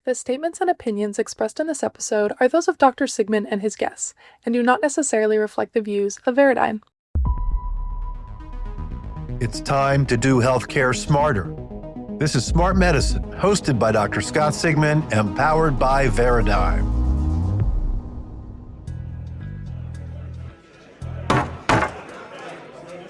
The statements and opinions expressed in this episode are those of Dr. Sigman and his guests, and do not necessarily reflect the views of Veradigm. It's time to do healthcare smarter. This is Smart Medicine, hosted by Dr. Scott Sigman and powered by Veradigm.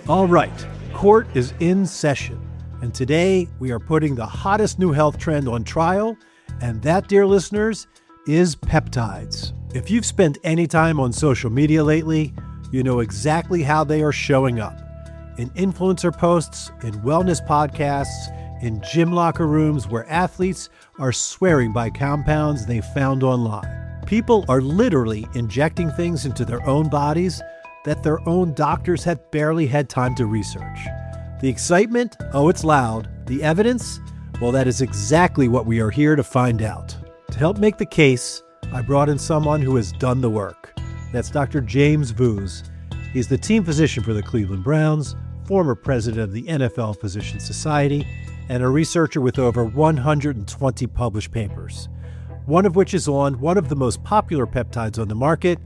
All right, court is in session, and today we are putting the hottest new health trend on trial, and that, dear listeners, is peptides. If you've spent any time on social media lately, you know exactly how they are showing up. In influencer posts, in wellness podcasts, in gym locker rooms where athletes are swearing by compounds they found online. People are literally injecting things into their own bodies that their own doctors had barely had time to research. The excitement? Oh, it's loud. The evidence? Well, that is exactly what we are here to find out. To help make the case, I brought in someone who has done the work. That's Dr. James Voos. He's the team physician for the Cleveland Browns, former president of the NFL Physician Society, and a researcher with over 120 published papers, one of which is on one of the most popular peptides on the market,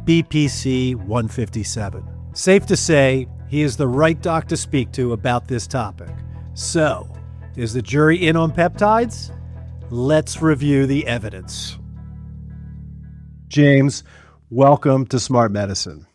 BPC 157. Safe to say, he is the right doc to speak to about this topic. So, is the jury in on peptides? Let's review the evidence. James, welcome to Smart Medicine.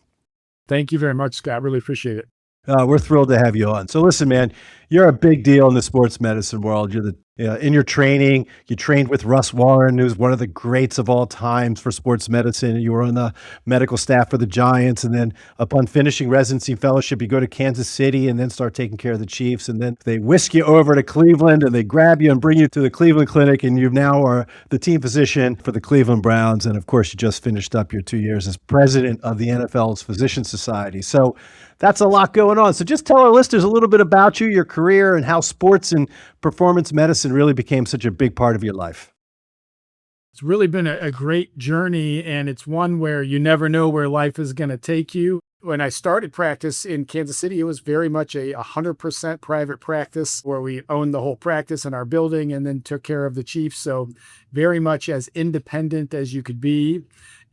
Thank you very much, Scott. Really appreciate it. We're thrilled to have you on. So listen, man, you're a big deal in the sports medicine world. You're in your training, you trained with Russ Warren, who's one of the greats of all times for sports medicine. You were on the medical staff for the Giants. And then upon finishing residency fellowship, you go to Kansas City and then start taking care of the Chiefs. And then they whisk you over to Cleveland and they grab you and bring you to the Cleveland Clinic. And you now are the team physician for the Cleveland Browns. And of course, you just finished up your 2 years as president of the NFL's Physician Society. So that's a lot going on. So just tell our listeners a little bit about you, your career, and how sports and performance medicine really became such a big part of your life. It's really been a great journey, and it's one where you never know where life is going to take you. When I started practice in Kansas City, it was very much a 100% private practice where we owned the whole practice in our building and then took care of the Chiefs. So very much as independent as you could be.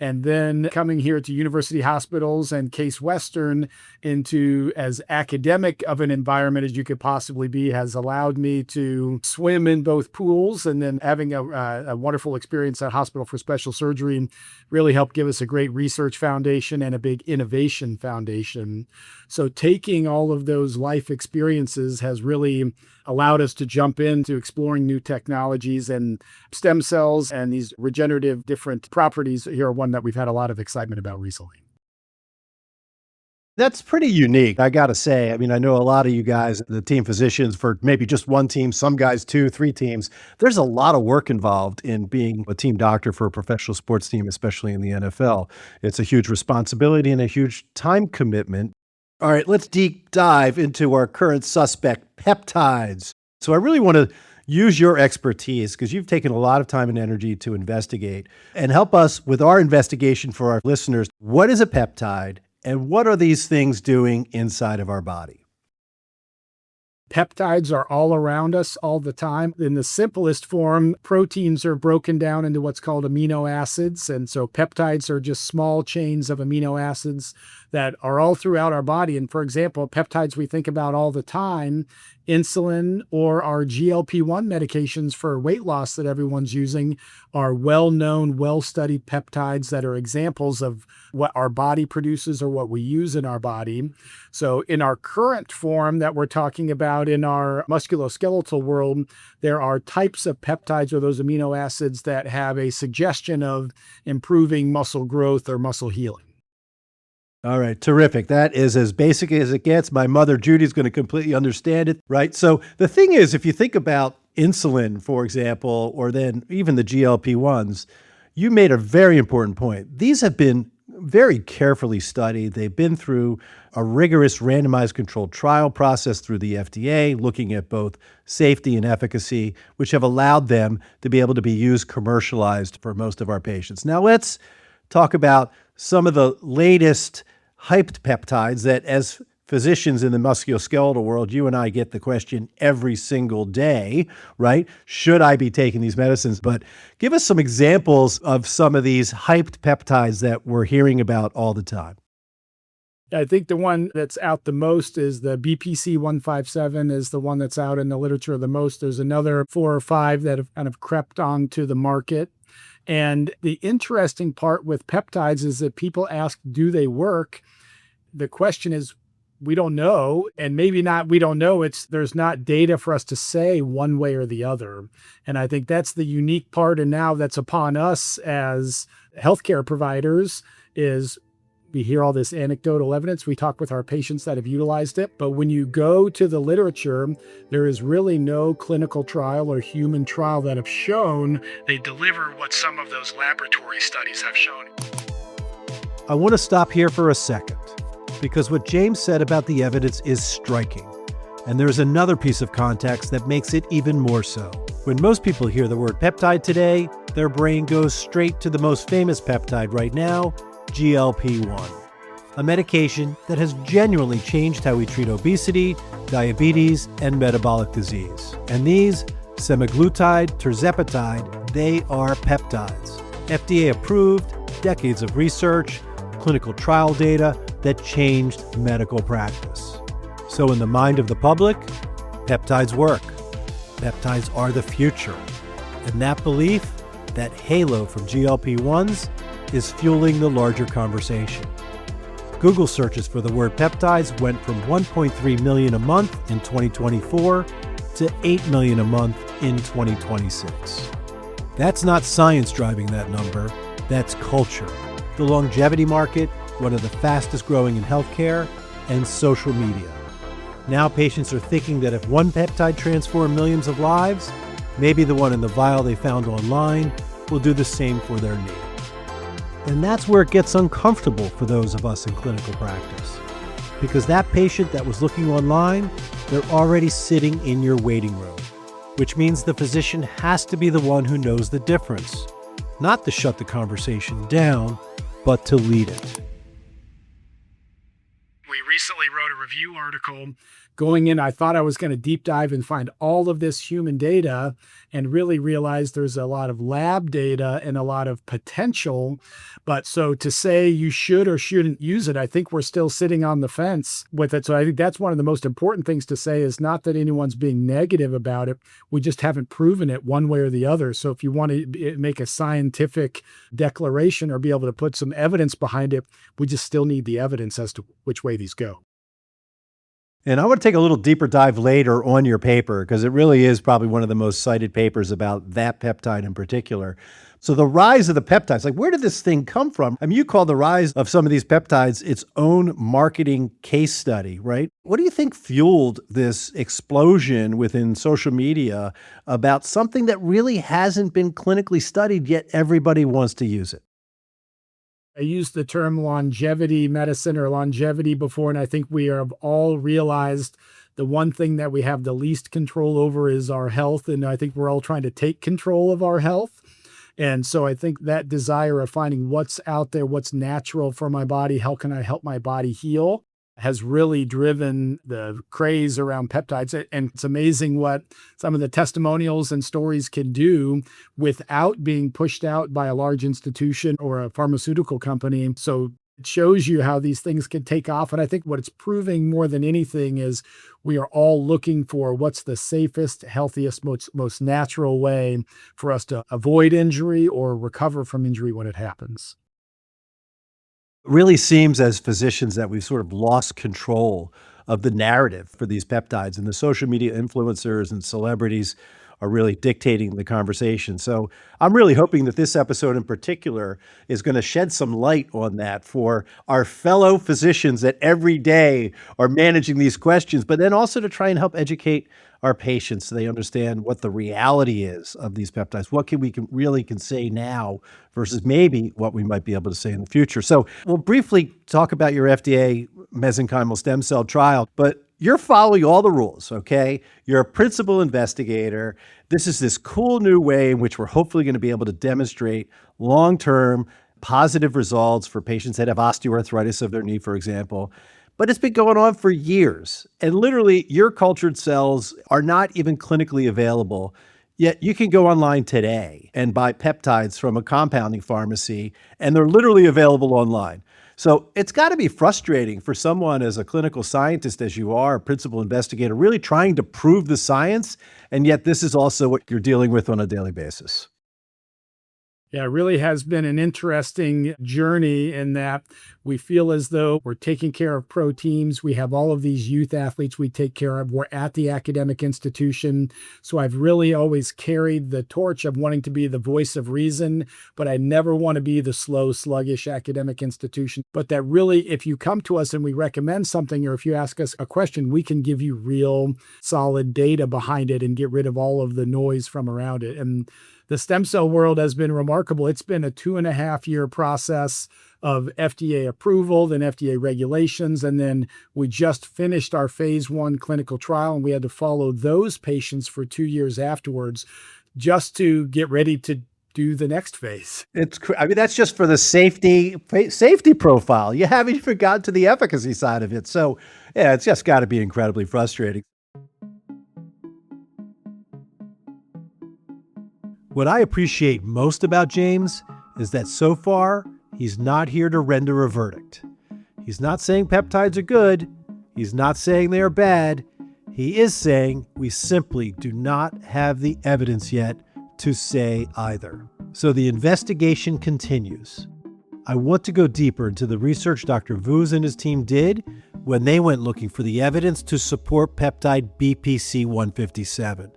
And then coming here to university hospitals and Case Western into as academic of an environment as you could possibly be has allowed me to swim in both pools, and then having a wonderful experience at Hospital for Special Surgery really helped give us a great research foundation and a big innovation foundation. So taking all of those life experiences has really allowed us to jump into exploring new technologies, and stem cells and these regenerative different properties here are one that we've had a lot of excitement about recently. That's pretty unique, I got to say. I mean, I know a lot of you guys, the team physicians for maybe just one team, some guys 2, 3 teams. There's a lot of work involved in being a team doctor for a professional sports team, especially in the NFL. It's a huge responsibility and a huge time commitment. All right, let's deep dive into our current suspect, peptides. So I really want to use your expertise because you've taken a lot of time and energy to investigate and help us with our investigation for our listeners. What is a peptide and what are these things doing inside of our body? Peptides are all around us all the time. In the simplest form, proteins are broken down into what's called amino acids. And so peptides are just small chains of amino acids that are all throughout our body. And for example, peptides we think about all the time, insulin or our GLP-1 medications for weight loss that everyone's using are well-known, well-studied peptides that are examples of what our body produces or what we use in our body. So in our current form that we're talking about in our musculoskeletal world, there are types of peptides or those amino acids that have a suggestion of improving muscle growth or muscle healing. All right, terrific. That is as basic as it gets. My mother, Judy's going to completely understand it, right? So the thing is, if you think about insulin, for example, or then even the GLP-1s, you made a very important point. These have been very carefully studied. They've been through a rigorous randomized controlled trial process through the FDA, looking at both safety and efficacy, which have allowed them to be able to be used commercialized for most of our patients. Now let's talk about some of the latest hyped peptides that, as physicians in the musculoskeletal world, you and I get the question every single day, right? Should I be taking these medicines? But give us some examples of some of these hyped peptides that we're hearing about all the time. I think the one that's out the most is the BPC 157 is the one that's out in the literature the most. There's another 4 or 5 that have kind of crept onto the market. And the interesting part with peptides is that people ask, do they work? The question is, we don't know, and maybe not, we don't know. There's not data for us to say one way or the other. And I think that's the unique part. And now that's upon us as healthcare providers is we hear all this anecdotal evidence. We talk with our patients that have utilized it. But when you go to the literature, there is really no clinical trial or human trial that have shown they deliver what some of those laboratory studies have shown. I want to stop here for a second, because what James said about the evidence is striking. And there's another piece of context that makes it even more so. When most people hear the word peptide today, their brain goes straight to the most famous peptide right now, GLP-1, a medication that has genuinely changed how we treat obesity, diabetes, and metabolic disease. And these, semaglutide, tirzepatide, they are peptides. FDA approved, decades of research, clinical trial data that changed medical practice. So in the mind of the public, peptides work. Peptides are the future. And that belief, that halo from GLP-1s, is fueling the larger conversation. Google searches for the word peptides went from 1.3 million a month in 2024 to 8 million a month in 2026. That's not science driving that number, that's culture. The longevity market, one of the fastest growing in healthcare, and social media. Now patients are thinking that if one peptide transformed millions of lives, maybe the one in the vial they found online will do the same for their knee. And that's where it gets uncomfortable for those of us in clinical practice. Because that patient that was looking online, they're already sitting in your waiting room, which means the physician has to be the one who knows the difference, not to shut the conversation down, but to lead it. We recently wrote a review article. Going in, I thought I was going to deep dive and find all of this human data and really realize there's a lot of lab data and a lot of potential. But so to say you should or shouldn't use it, I think we're still sitting on the fence with it. So I think that's one of the most important things to say is not that anyone's being negative about it. We just haven't proven it one way or the other. So if you want to make a scientific declaration or be able to put some evidence behind it, we just still need the evidence as to which way these go. And I want to take a little deeper dive later on your paper, because it really is probably one of the most cited papers about that peptide in particular. So the rise of the peptides, like where did this thing come from? I mean, you call the rise of some of these peptides its own marketing case study, right? What do you think fueled this explosion within social media about something that really hasn't been clinically studied, yet everybody wants to use it? I used the term longevity medicine or longevity before, and I think we have all realized the one thing that we have the least control over is our health. And I think we're all trying to take control of our health. And so I think that desire of finding what's out there, what's natural for my body, how can I help my body heal, has really driven the craze around peptides. And it's amazing what some of the testimonials and stories can do without being pushed out by a large institution or a pharmaceutical company. So it shows you how these things can take off. And I think what it's proving more than anything is we are all looking for what's the safest, healthiest, most natural way for us to avoid injury or recover from injury when it happens. It really seems as physicians that we've sort of lost control of the narrative for these peptides, and the social media influencers and celebrities are really dictating the conversation. So I'm really hoping that this episode in particular is going to shed some light on that for our fellow physicians that every day are managing these questions, but then also to try and help educate our patients so they understand what the reality is of these peptides. What we can say now versus maybe what we might be able to say in the future. So we'll briefly talk about your FDA mesenchymal stem cell trial, but you're following all the rules, okay? You're a principal investigator. This is this cool new way in which we're hopefully going to be able to demonstrate long-term positive results for patients that have osteoarthritis of their knee, for example. but it's been going on for years. And literally, your cultured cells are not even clinically available. Yet you can go online today and buy peptides from a compounding pharmacy, and they're literally available online. So it's got to be frustrating for someone as a clinical scientist, as you are, a principal investigator, really trying to prove the science. And yet this is also what you're dealing with on a daily basis. Yeah, it really has been an interesting journey in that we feel as though we're taking care of pro teams. We have all of these youth athletes we take care of. We're at the academic institution. So I've really always carried the torch of wanting to be the voice of reason, but I never want to be the slow, sluggish academic institution. But that really, if you come to us and we recommend something, or if you ask us a question, we can give you real solid data behind it and get rid of all of the noise from around it. And the stem cell world has been remarkable. It's been a 2.5-year process of FDA approval, then FDA regulations, and then we just finished our phase 1 clinical trial, and we had to follow those patients for 2 years afterwards just to get ready to do the next phase. I mean, that's just for the safety profile. You haven't even gotten to the efficacy side of it. So yeah, it's just got to be incredibly frustrating. What I appreciate most about James is that so far, he's not here to render a verdict. He's not saying peptides are good. He's not saying they are bad. He is saying we simply do not have the evidence yet to say either. So the investigation continues. I want to go deeper into the research Dr. Voos and his team did when they went looking for the evidence to support peptide BPC 157.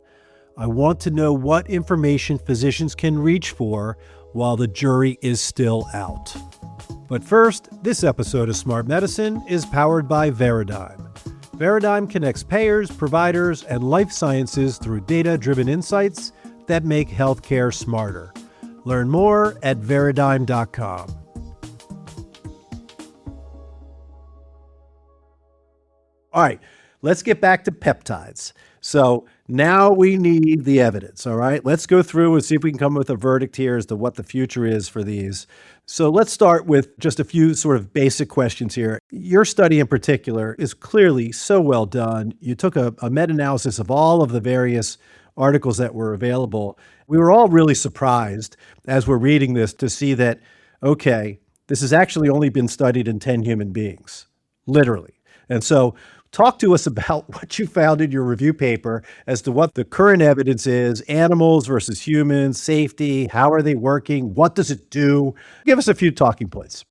I want to know what information physicians can reach for while the jury is still out. But first, this episode of Smart Medicine is powered by Veradigm. Veradigm connects payers, providers, and life sciences through data-driven insights that make healthcare smarter. Learn more at Veradigm.com. All right, let's get back to peptides. So now we need the evidence, all right? Let's go through and see if we can come with a verdict here as to what the future is for these. So let's start with just a few sort of basic questions here. Your study in particular is clearly so well done. You took a meta-analysis of all of the various articles that were available. We were all really surprised as we're reading this to see that, okay, this has actually only been studied in 10 human beings, literally. And so talk to us about what you found in your review paper as to what the current evidence is, animals versus humans, safety, how are they working, what does it do? Give us a few talking points.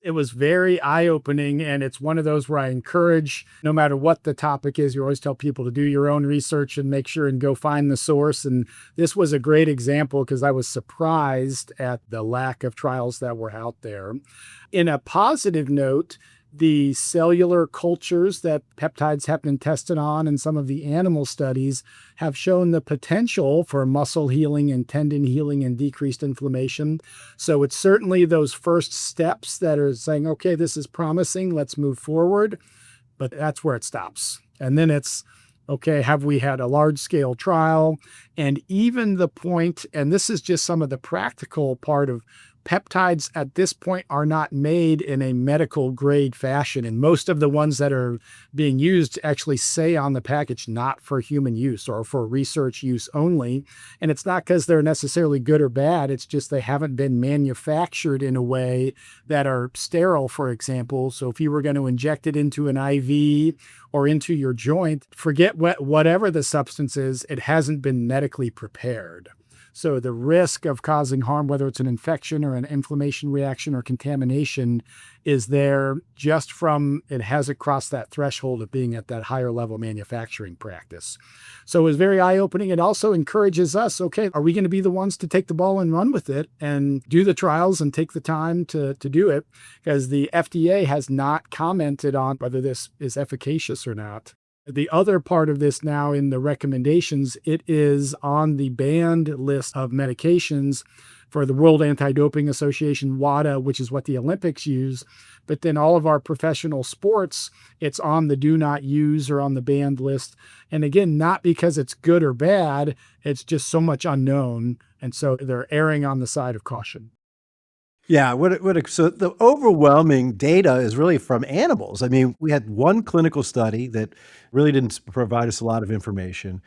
It was very eye-opening, and it's one of those where I encourage, no matter what the topic is, you always tell people to do your own research and make sure and go find the source. And this was a great example because I was surprised at the lack of trials that were out there. In a positive note, the cellular cultures that peptides have been tested on and some of the animal studies have shown the potential for muscle healing and tendon healing and decreased inflammation. So it's certainly those first steps that are saying, okay, this is promising, let's move forward. But that's where it stops. And then it's, okay, have we had a large-scale trial? And even the point, and this is just some of the practical part of peptides at this point are not made in a medical grade fashion. And most of the ones that are being used actually say on the package, not for human use or for research use only. And it's not because they're necessarily good or bad. It's just they haven't been manufactured in a way that are sterile, for example. So if you were going to inject it into an IV or into your joint, forget whatever the substance is, it hasn't been medically prepared. So the risk of causing harm, whether it's an infection or an inflammation reaction or contamination, is there just from it hasn't crossed that threshold of being at that higher level manufacturing practice. So it was very eye-opening. It also encourages us, okay, are we going to be the ones to take the ball and run with it and do the trials and take the time to do it? Because the FDA has not commented on whether this is efficacious or not. The other part of this now in the recommendations, it is on the banned list of medications for the World Anti-Doping Association, WADA, which is what the Olympics use. But then all of our professional sports, it's on the do not use or on the banned list. And again, not because it's good or bad, it's just so much unknown. And so they're erring on the side of caution. Yeah, so the overwhelming data is really from animals. I mean, we had one clinical study that really didn't provide us a lot of information.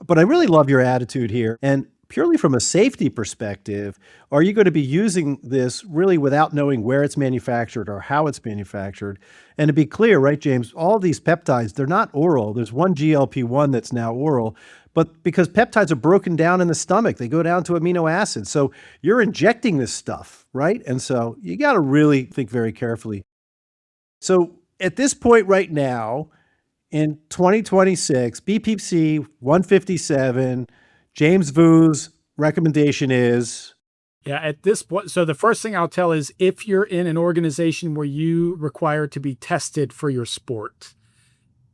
But I really love your attitude here. And purely from a safety perspective, are you going to be using this really without knowing where it's manufactured or how it's manufactured? And to be clear, right, James, all these peptides, they're not oral. There's one GLP-1 that's now oral, but because peptides are broken down in the stomach, they go down to amino acids. So you're injecting this stuff, right? And so you got to really think very carefully. So at this point right now, in 2026, BPC 157, James Voos' recommendation is Yeah, at this point, so the first thing I'll tell is if you're in an organization where you require to be tested for your sport,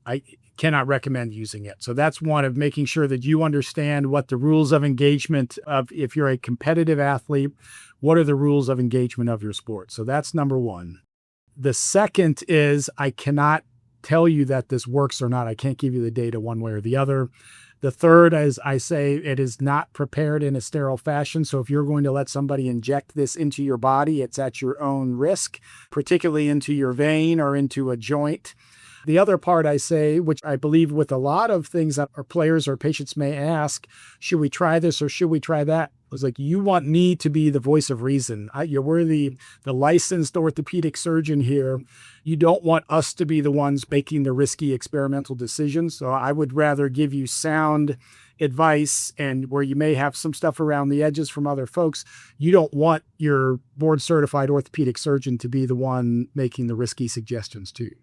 I cannot recommend using it. So that's one of making sure that you understand what the rules of engagement of, if you're a competitive athlete, what are the rules of engagement of your sport? So that's number one. The second is I cannot tell you that this works or not. I can't give you the data one way or the other. The third, as I say, it is not prepared in a sterile fashion. So if you're going to let somebody inject this into your body, it's at your own risk, particularly into your vein or into a joint. The other part I say, which I believe with a lot of things that our players or patients may ask, should we try this or should we try that? It's like, you want me to be the voice of reason. We're the licensed orthopedic surgeon here. You don't want us to be the ones making the risky experimental decisions. So I would rather give you sound advice, and where you may have some stuff around the edges from other folks, you don't want your board certified orthopedic surgeon to be the one making the risky suggestions to you.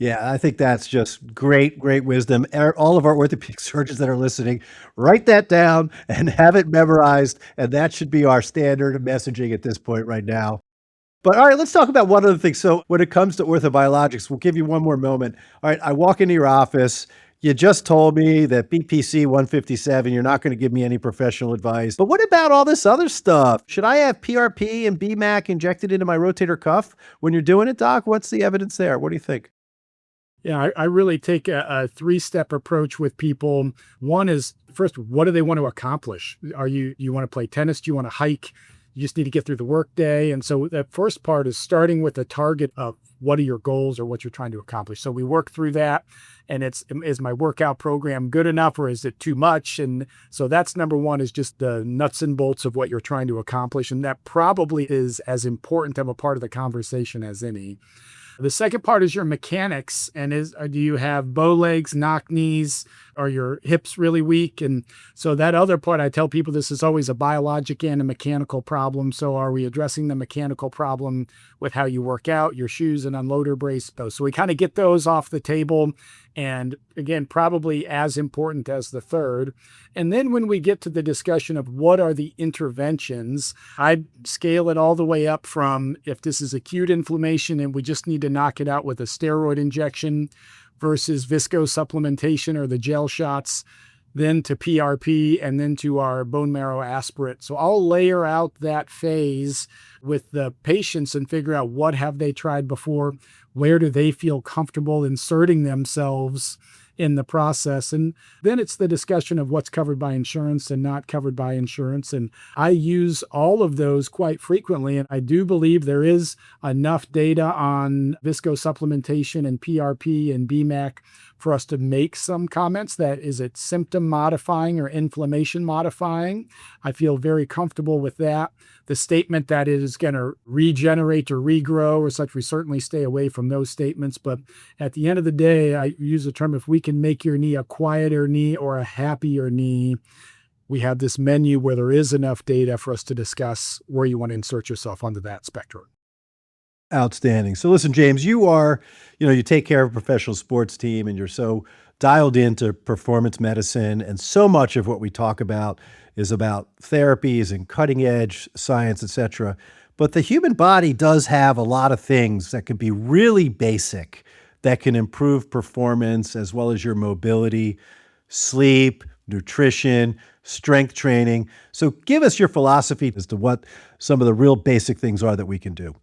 Yeah, I think that's just great, great wisdom. All of our orthopedic surgeons that are listening, write that down and have it memorized. And that should be our standard messaging at this point right now. But all right, let's talk about one other thing. So when it comes to orthobiologics, we'll give you one more moment. All right, I walk into your office. You just told me that BPC 157, you're not going to give me any professional advice. But what about all this other stuff? Should I have PRP and BMAC injected into my rotator cuff when you're doing it, Doc? What's the evidence there? What do you think? Yeah, I really take a three-step approach with people. One is, first, what do they want to accomplish? You want to play tennis? Do you want to hike? You just need to get through the workday. And so that first part is starting with a target of what are your goals or what you're trying to accomplish. So we work through that, and is my workout program good enough or is it too much? And so that's number one, is just the nuts and bolts of what you're trying to accomplish. And that probably is as important of a part of the conversation as any. The second part is your mechanics, and do you have bow legs, knock knees, are your hips really weak? And so that other part, I tell people this is always a biologic and a mechanical problem. So are we addressing the mechanical problem with how you work out, your shoes and unloader brace? So we kind of get those off the table. And again, probably as important as the third. And then when we get to the discussion of what are the interventions, I scale it all the way up from, if this is acute inflammation and we just need to knock it out with a steroid injection versus viscosupplementation or the gel shots, then to PRP, and then to our bone marrow aspirate. So I'll layer out that phase with the patients and figure out what have they tried before, where do they feel comfortable inserting themselves in the process. And then it's the discussion of what's covered by insurance and not covered by insurance. And I use all of those quite frequently. And I do believe there is enough data on viscosupplementation and PRP and BMAC for us to make some comments that is it symptom modifying or inflammation modifying. I feel very comfortable with that. The statement that it is going to regenerate or regrow or such, we certainly stay away from those statements. But at the end of the day, I use the term, if we can make your knee a quieter knee or a happier knee, we have this menu where there is enough data for us to discuss where you want to insert yourself onto that spectrum. Outstanding. So listen, James, you take care of a professional sports team and you're so dialed into performance medicine. And so much of what we talk about is about therapies and cutting edge science, et cetera. But the human body does have a lot of things that can be really basic that can improve performance as well as your mobility, sleep, nutrition, strength training. So give us your philosophy as to what some of the real basic things are that we can do.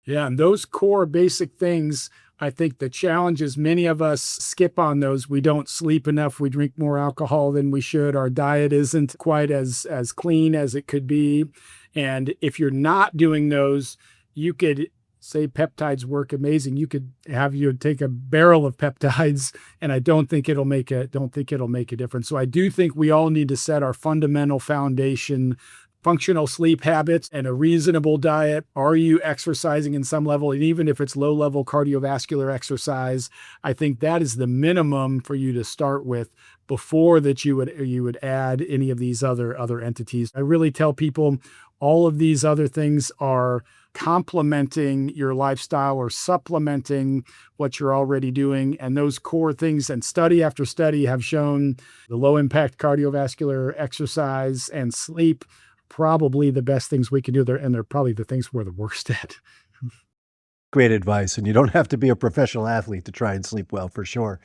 Yeah, and those core basic things I think the challenge is many of us skip on those. We don't sleep enough. We drink more alcohol than we should. Our diet isn't quite as clean as it could be. And if you're not doing those, you could say peptides work amazing. You could have you take a barrel of peptides, and I don't think it'll make a difference. So I do think we all need to set our fundamental foundation: functional sleep habits and a reasonable diet. Are you exercising in some level? And even if it's low level cardiovascular exercise, I think that is the minimum for you to start with before that you would add any of these other entities. I really tell people all of these other things are complementing your lifestyle or supplementing what you're already doing. And those core things, and study after study have shown the low impact cardiovascular exercise and sleep, probably the best things we can do there. And they're probably the things we're the worst at. Great advice. And you don't have to be a professional athlete to try and sleep well, for sure.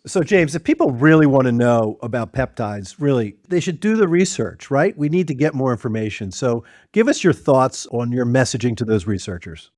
So, James, if people really want to know about peptides, really, they should do the research, right? We need to get more information. So give us your thoughts on your messaging to those researchers.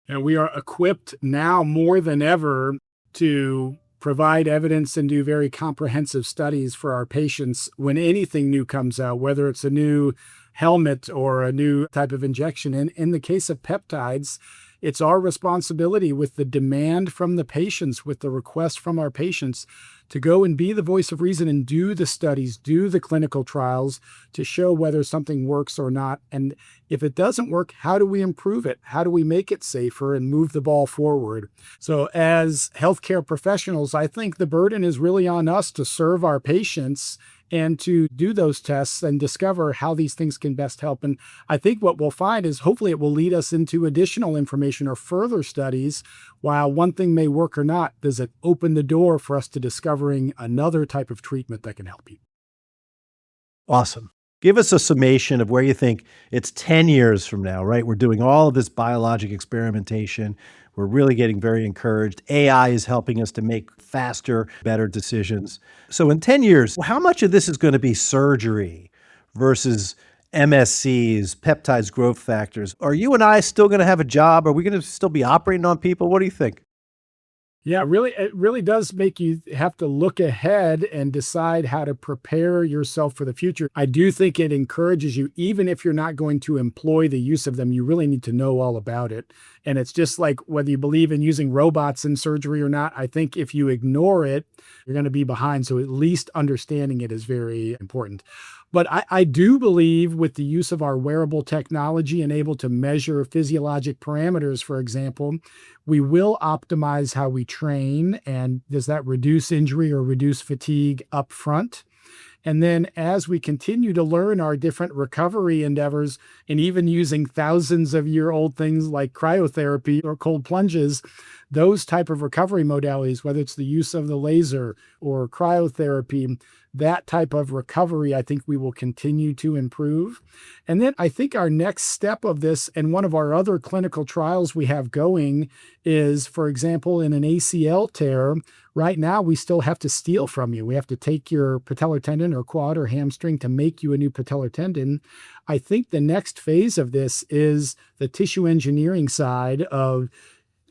And we are equipped now more than ever to provide evidence and do very comprehensive studies for our patients when anything new comes out, whether it's a new helmet or a new type of injection. And in the case of peptides, it's our responsibility, with the demand from the patients, with the request from our patients, to go and be the voice of reason and do the studies, do the clinical trials to show whether something works or not. And if it doesn't work, how do we improve it? How do we make it safer and move the ball forward? So as healthcare professionals, I think the burden is really on us to serve our patients and to do those tests and discover how these things can best help. And I think what we'll find is hopefully it will lead us into additional information or further studies. While one thing may work or not, does it open the door for us to discovering another type of treatment that can help you? Awesome. Give us a summation of where you think it's 10 years from now, right? We're doing all of this biologic experimentation. We're really getting very encouraged. AI is helping us to make faster, better decisions. So in 10 years, how much of this is going to be surgery versus MSCs, peptides, growth factors? Are you and I still going to have a job? Are we going to still be operating on people? What do you think? Yeah, it really does make you have to look ahead and decide how to prepare yourself for the future. I do think it encourages you, even if you're not going to employ the use of them, you really need to know all about it. And it's just like whether you believe in using robots in surgery or not, I think if you ignore it, you're going to be behind. So at least understanding it is very important. But I do believe with the use of our wearable technology and able to measure physiologic parameters, for example, we will optimize how we train. And does that reduce injury or reduce fatigue up front? And then as we continue to learn our different recovery endeavors, and even using thousands of year old things like cryotherapy or cold plunges, those type of recovery modalities, whether it's the use of the laser or cryotherapy, that type of recovery, I think we will continue to improve. And then I think our next step of this, and one of our other clinical trials we have going is, for example, in an ACL tear, right now we still have to steal from you. We have to take your patellar tendon or quad or hamstring to make you a new patellar tendon. I think the next phase of this is the tissue engineering side of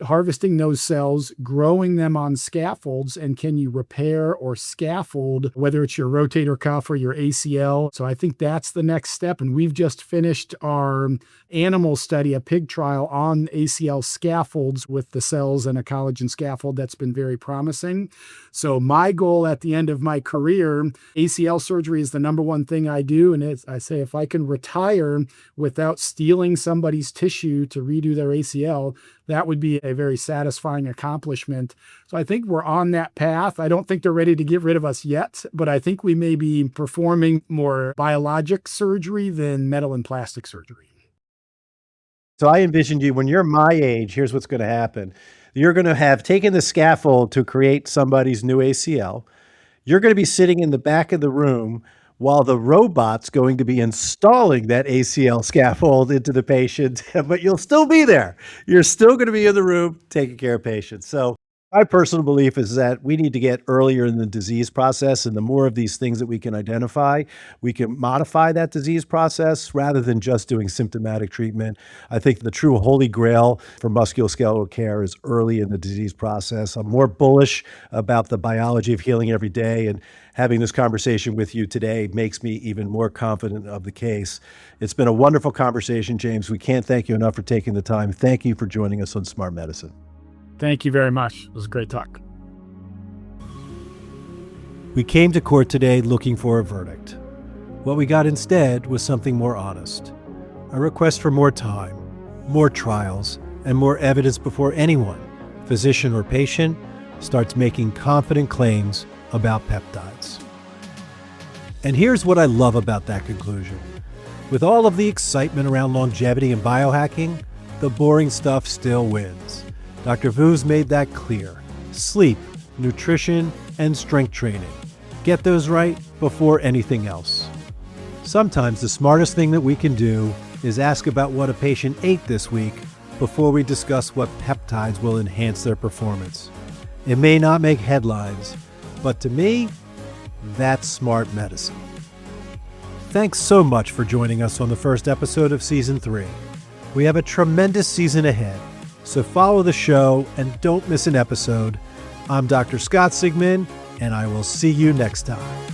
harvesting those cells, growing them on scaffolds, and can you repair or scaffold, whether it's your rotator cuff or your ACL? So I think that's the next step. And we've just finished our animal study, a pig trial on ACL scaffolds with the cells and a collagen scaffold. That's been very promising. So my goal at the end of my career, ACL surgery is the number one thing I do. And I say, if I can retire without stealing somebody's tissue to redo their ACL, that would be a very satisfying accomplishment. So I think we're on that path. I don't think they're ready to get rid of us yet, but I think we may be performing more biologic surgery than metal and plastic surgery. So I envisioned you, when you're my age, here's what's going to happen. You're going to have taken the scaffold to create somebody's new ACL. You're going to be sitting in the back of the room while the robot's going to be installing that ACL scaffold into the patient, but you'll still be there. You're still going to be in the room taking care of patients. So My personal belief is that we need to get earlier in the disease process, and the more of these things that we can identify, we can modify that disease process rather than just doing symptomatic treatment. I think the true holy grail for musculoskeletal care is early in the disease process. I'm more bullish about the biology of healing every day, and having this conversation with you today makes me even more confident of the case. It's been a wonderful conversation, James. We can't thank you enough for taking the time. Thank you for joining us on Smart Medicine. Thank you very much. It was a great talk. We came to court today looking for a verdict. What we got instead was something more honest. A request for more time, more trials, and more evidence before anyone, physician or patient, starts making confident claims about peptides. And here's what I love about that conclusion. With all of the excitement around longevity and biohacking, the boring stuff still wins. Dr. Voos made that clear. Sleep, nutrition, and strength training. Get those right before anything else. Sometimes the smartest thing that we can do is ask about what a patient ate this week before we discuss what peptides will enhance their performance. It may not make headlines, but to me, that's smart medicine. Thanks so much for joining us on the first episode of Season 3. We have a tremendous season ahead, so follow the show and don't miss an episode. I'm Dr. Scott Sigman, and I will see you next time.